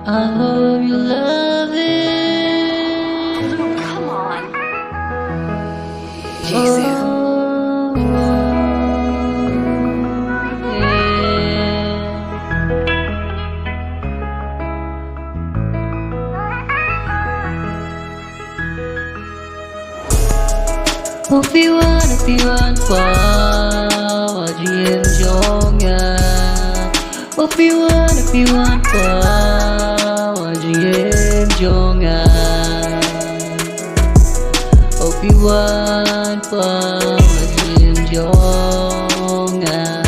I hope you love it. Come on. Jesus. Phi Văn qua duyên cho ngà Phi Văn qua duyên cho ngà Phi Văn qua duyên cho ngà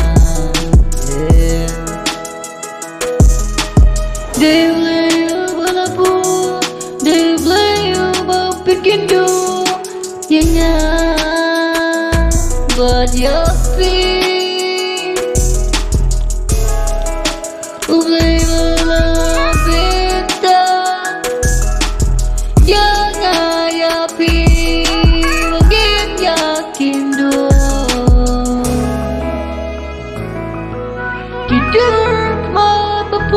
They play over pool, they play over picking door, yeah. But your feet play over pita, yang ayah pi mungkin yakin do. Tidur mabuk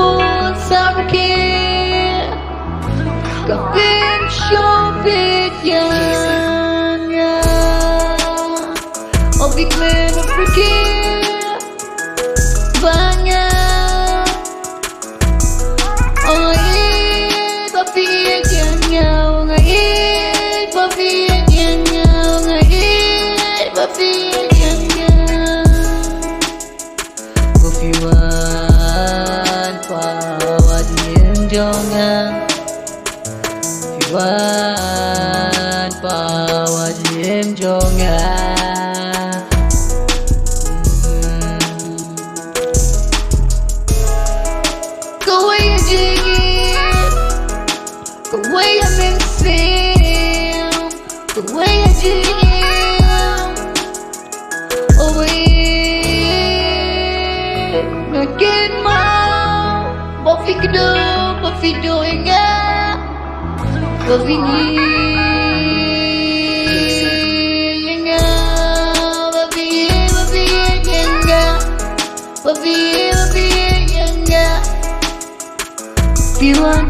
sakit, keping syopit yang Big man berfikir banyak tapi jangan tapi jangan tapi jangan Fiwan pawat jangan Fiwan pawat jangan the way I make feel, the way I dream, oh wait, makin mau, berfido ingat, berfini ingat, berfi ingat, Fiwan